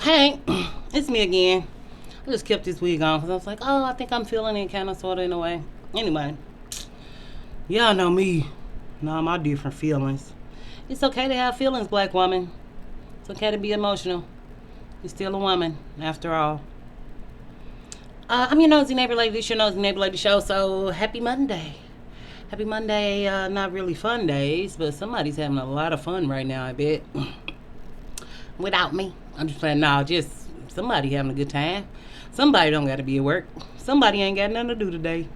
Hey, it's me again. I just kept this wig on because I was like, oh, I think I'm feeling it kind of, sort of, in a way. Anyway, y'all know me. Know my different feelings. It's okay to have feelings, black woman. It's okay to be emotional. You're still a woman, after all. I'm your nosy neighbor lady. This your nosy neighbor lady show. So happy Monday. Happy Monday. Not really fun days, but somebody's having a lot of fun right now, I bet. Without me. I'm just playing. No, just somebody having a good time. Somebody don't got to be at work. Somebody ain't got nothing to do today.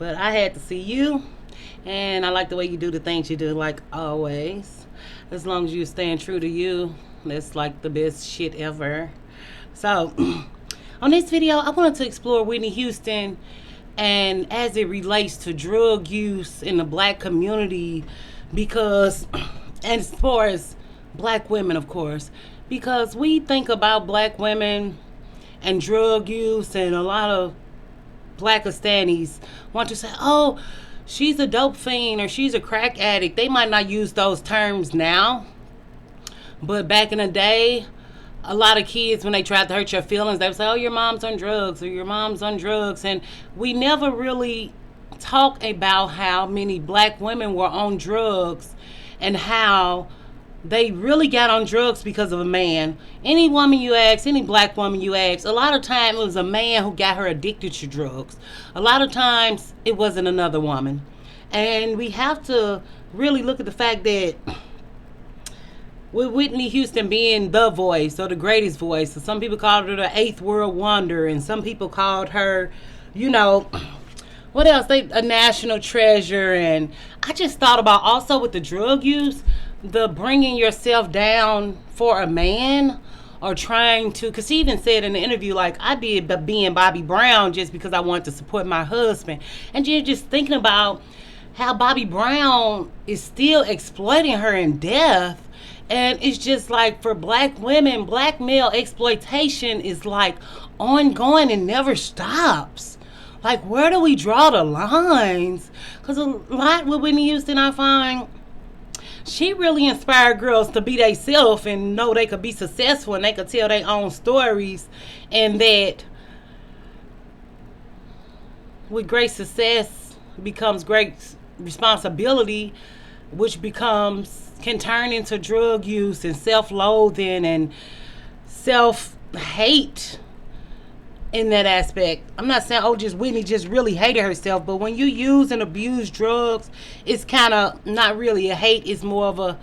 But I had to see you, and I like the way you do the things you do, like always. As long as you're staying true to you, that's like the best shit ever. So, on this video, I wanted to explore Whitney Houston and as it relates to drug use in the black community, because, and as far as black women, of course, because we think about black women and drug use, and a lot of black Hispanics want to say, oh, she's a dope fiend or she's a crack addict. They might not use those terms now, but back in the day, a lot of kids, when they tried to hurt your feelings, they would say, oh, your mom's on drugs or your mom's on drugs. And we never really talk about how many black women were on drugs and how they really got on drugs because of a man. Any woman you ask, any black woman you ask, a lot of times it was a man who got her addicted to drugs. A lot of times it wasn't another woman. And we have to really look at the fact that with Whitney Houston being the voice or the greatest voice, so some people called her the eighth world wonder, and some people called her, what else? A national treasure. And I just thought about also with the drug use, the bringing yourself down for a man, or trying to, because he even said in the interview, like, I did being Bobby Brown just because I wanted to support my husband. And you're just thinking about how Bobby Brown is still exploiting her in death. And it's just like, for black women, black male exploitation is like ongoing and never stops. Like, where do we draw the lines? Because a lot with Whitney Houston, I find, she really inspired girls to be themselves and know they could be successful and they could tell their own stories, and that with great success becomes great responsibility, which can turn into drug use and self-loathing and self-hate in that aspect. I'm not saying, oh, just Whitney just really hated herself, but when you use and abuse drugs, it's kind of not really a hate, it's more of a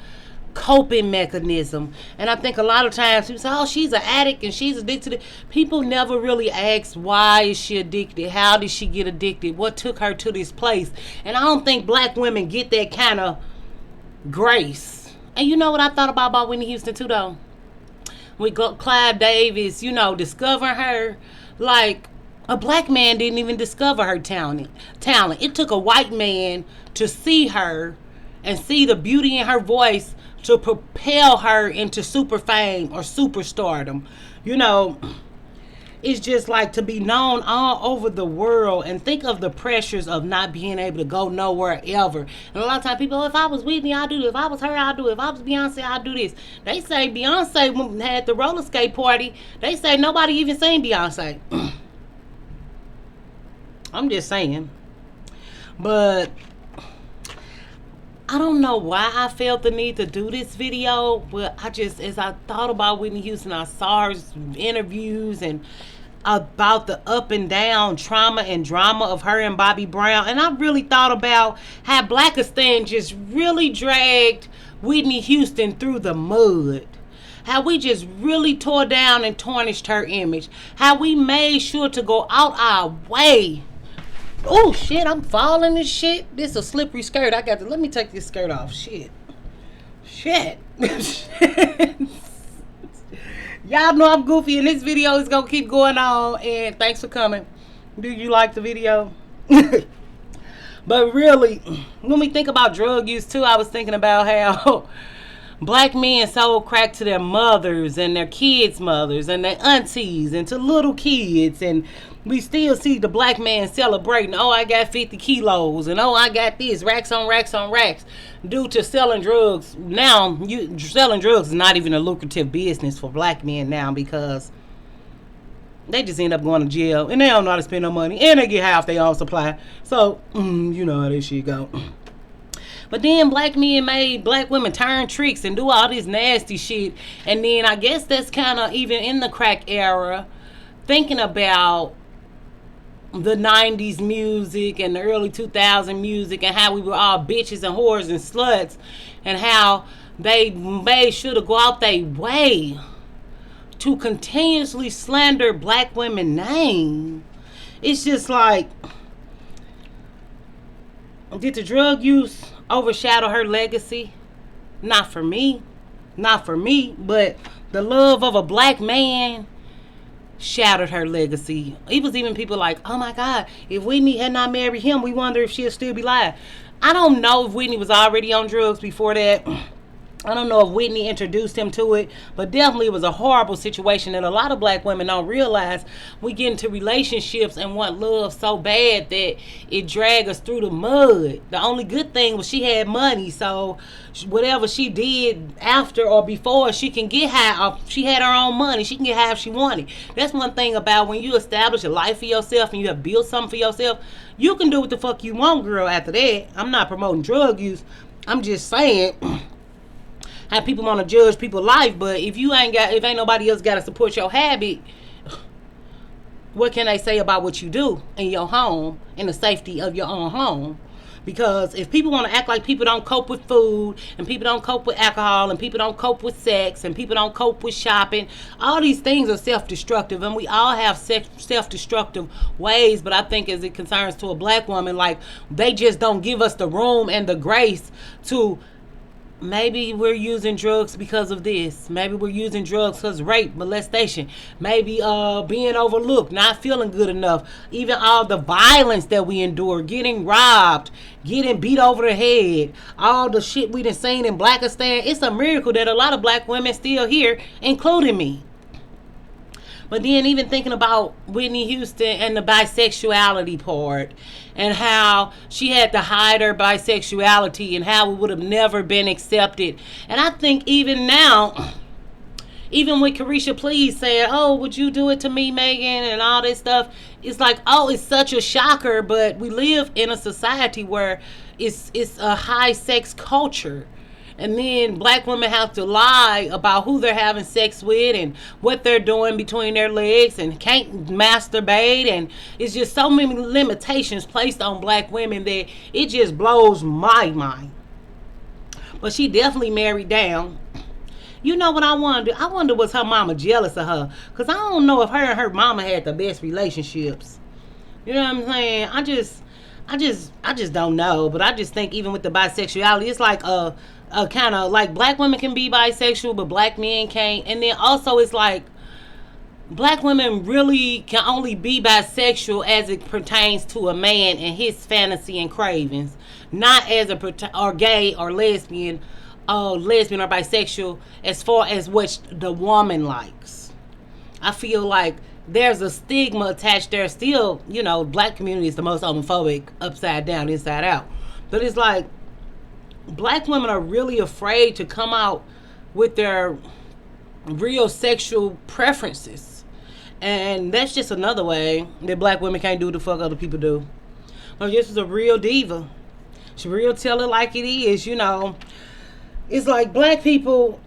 coping mechanism. And I think a lot of times people say, oh, she's an addict and she's addicted to it. People never really ask, why is she addicted? How did she get addicted? What took her to this place? And I don't think black women get that kind of grace. And you know what I thought about Whitney Houston too, though? With Clive Davis, discovering her, like, a black man didn't even discover her talent. It took a white man to see her and see the beauty in her voice to propel her into super fame or superstardom. It's just like to be known all over the world, and think of the pressures of not being able to go nowhere ever. And a lot of times people, if I was Whitney, I'd do this. If I was her, I'd do it. If I was Beyonce, I'd do this. They say Beyonce had the roller skate party. They say nobody even seen Beyonce. I'm just saying. But I don't know why I felt the need to do this video, but as I thought about Whitney Houston, I saw her interviews and about the up and down trauma and drama of her and Bobby Brown. And I really thought about how Blackistan just really dragged Whitney Houston through the mud. How we just really tore down and tarnished her image. How we made sure to go out our way. Oh shit, I'm falling this shit. This is a slippery skirt. Let me take this skirt off. Shit. Y'all know I'm goofy, and this video is gonna keep going on, and thanks for coming. Do you like the video? But really, when we think about drug use too, I was thinking about how Black men sold crack to their mothers and their kids' mothers and their aunties and to little kids. And we still see the black man celebrating, oh, I got 50 kilos and oh, I got this, racks on racks on racks, due to selling drugs. Now, selling drugs is not even a lucrative business for black men now because they just end up going to jail and they don't know how to spend no money and they get half their own supply. So, you know how this shit go. But then black men made black women turn tricks and do all this nasty shit. And then I guess that's kind of even in the crack era, thinking about the 90s music and the early 2000 music and how we were all bitches and whores and sluts and how they made sure to go out their way to continuously slander black women's name. It's just like, did the drug use overshadow her legacy? Not for me. Not for me. But the love of a black man shattered her legacy. It was even people like, oh my God, if Whitney had not married him, we wonder if she'll still be alive. I don't know if Whitney was already on drugs before that. I don't know if Whitney introduced him to it, but definitely it was a horrible situation that a lot of black women don't realize. We get into relationships and want love so bad that it drags us through the mud. The only good thing was she had money, so whatever she did after or before, she can get high. She had her own money. She can get high if she wanted. That's one thing about when you establish a life for yourself and you have built something for yourself, you can do what the fuck you want, girl, after that. I'm not promoting drug use. I'm just saying how people want to judge people's life, but if ain't nobody else got to support your habit, what can they say about what you do in your home, in the safety of your own home? Because if people want to act like people don't cope with food, and people don't cope with alcohol, and people don't cope with sex, and people don't cope with shopping, all these things are self-destructive, and we all have self-destructive ways. But I think as it concerns to a black woman, like, they just don't give us the room and the grace to, maybe we're using drugs because of this. Maybe we're using drugs because of rape, molestation. Maybe being overlooked, not feeling good enough. Even all the violence that we endure, getting robbed, getting beat over the head, all the shit we done seen in Blackistan. It's a miracle that a lot of black women still here, including me. But then even thinking about Whitney Houston and the bisexuality part and how she had to hide her bisexuality and how it would have never been accepted. And I think even now, even with Carisha Please saying, oh, would you do it to me, Megan, and all this stuff, it's like, oh, it's such a shocker, but we live in a society where it's a high sex culture. And then black women have to lie about who they're having sex with and what they're doing between their legs and can't masturbate. And it's just so many limitations placed on black women that it just blows my mind. But she definitely married down. You know what I wonder? I wonder, was her mama jealous of her? Because I don't know if her and her mama had the best relationships. You know what I'm saying? I just don't know. But I just think even with the bisexuality, it's like a kind of like black women can be bisexual, but black men can't. And then also it's like black women really can only be bisexual as it pertains to a man and his fantasy and cravings, not as or gay or lesbian or bisexual as far as what the woman likes. I feel like there's a stigma attached there still. You know, black community is the most homophobic, upside down, inside out. But it's like black women are really afraid to come out with their real sexual preferences. And that's just another way that black women can't do what the fuck other people do. But this is a real diva. She real tell it like it is, you know. It's like black people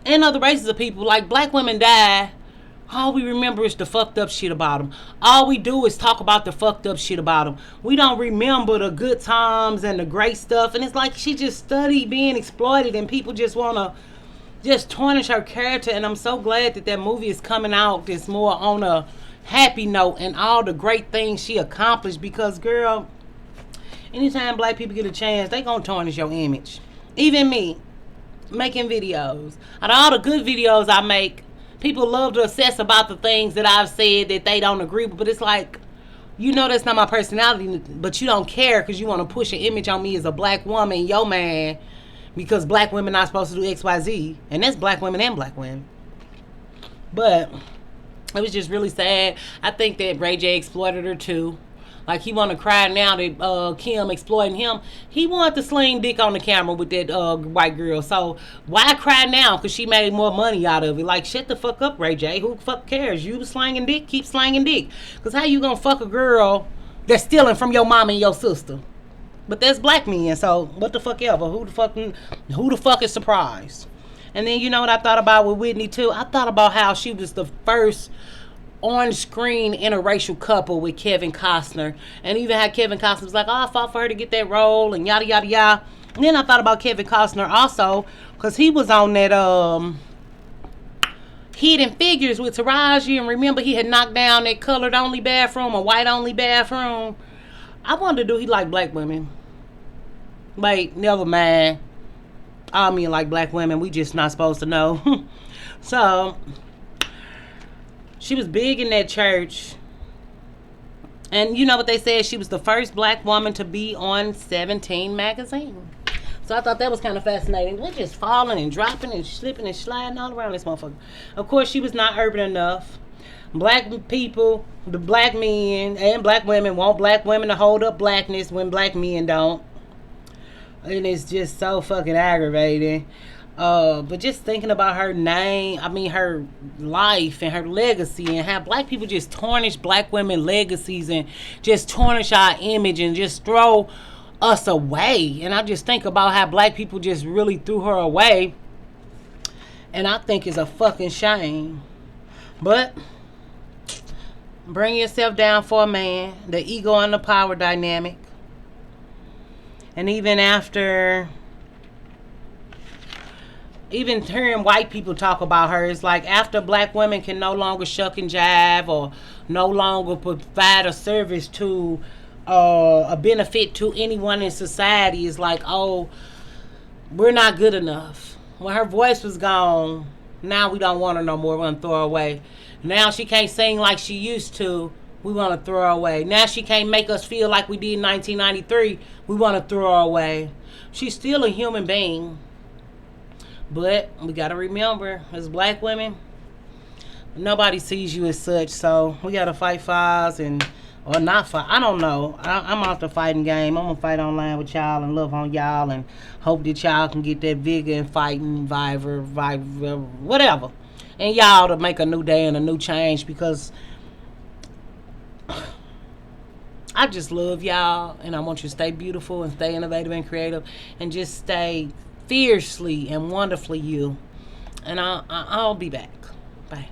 and other races of people, like black women die, all we remember is the fucked up shit about them. All we do is talk about the fucked up shit about them. We don't remember the good times and the great stuff. And it's like she just studied being exploited and people just want to just tarnish her character. And I'm so glad that movie is coming out that's more on a happy note and all the great things she accomplished. Because, girl, anytime black people get a chance, they gonna tarnish your image. Even me, making videos. Out of all the good videos I make, people love to obsess about the things that I've said that they don't agree with. But it's like, you know that's not my personality, but you don't care because you want to push an image on me as a black woman, your man, because black women not supposed to do XYZ, and that's black women and black women. But it was just really sad. I think that Ray J exploited her too. Like, he want to cry now that Kim exploiting him. He wanted to sling dick on the camera with that white girl. So why cry now? Because she made more money out of it. Like, shut the fuck up, Ray J. Who the fuck cares? You slanging dick? Keep slanging dick. Because how you going to fuck a girl that's stealing from your mom and your sister? But that's black men. So what the fuck ever. Who the fuck is surprised? And then you know what I thought about with Whitney too? I thought about how she was the first on-screen interracial couple with Kevin Costner, and even had Kevin Costner was like, oh, I fought for her to get that role, and yada yada yada. And then I thought about Kevin Costner also, because he was on that Hidden Figures with Taraji, and remember he had knocked down that colored only bathroom, a white only bathroom. I wonder, do he like black women? Wait, never mind. I mean, like black women, we just not supposed to know. So she was big in that church. And you know what they said? She was the first black woman to be on 17 magazine. So I thought that was kind of fascinating. We're just falling and dropping and slipping and sliding all around this motherfucker. Of course, she was not urban enough. Black people, the black men and black women want black women to hold up blackness when black men don't. And it's just so fucking aggravating. But just thinking about her name, I mean her life and her legacy, and how black people just tarnish black women legacies and just tarnish our image and just throw us away. And I just think about how black people just really threw her away, and I think it's a fucking shame. But bring yourself down for a man, the ego and the power dynamic. And even after, even hearing white people talk about her, it's like after black women can no longer shuck and jive or no longer provide a service to a benefit to anyone in society, it's like, oh, we're not good enough. When her voice was gone, now we don't want her no more. We're going to throw her away. Now she can't sing like she used to. We want to throw her away. Now she can't make us feel like we did in 1993. We want to throw her away. She's still a human being. But we got to remember, as black women, nobody sees you as such. So we got to fight fires or not fight. I don't know. I'm off the fighting game. I'm going to fight online with y'all and love on y'all and hope that y'all can get that vigor and fighting, whatever. And y'all to make a new day and a new change, because I just love y'all, and I want you to stay beautiful and stay innovative and creative and just stay fiercely and wonderfully you. And I'll be back. Bye.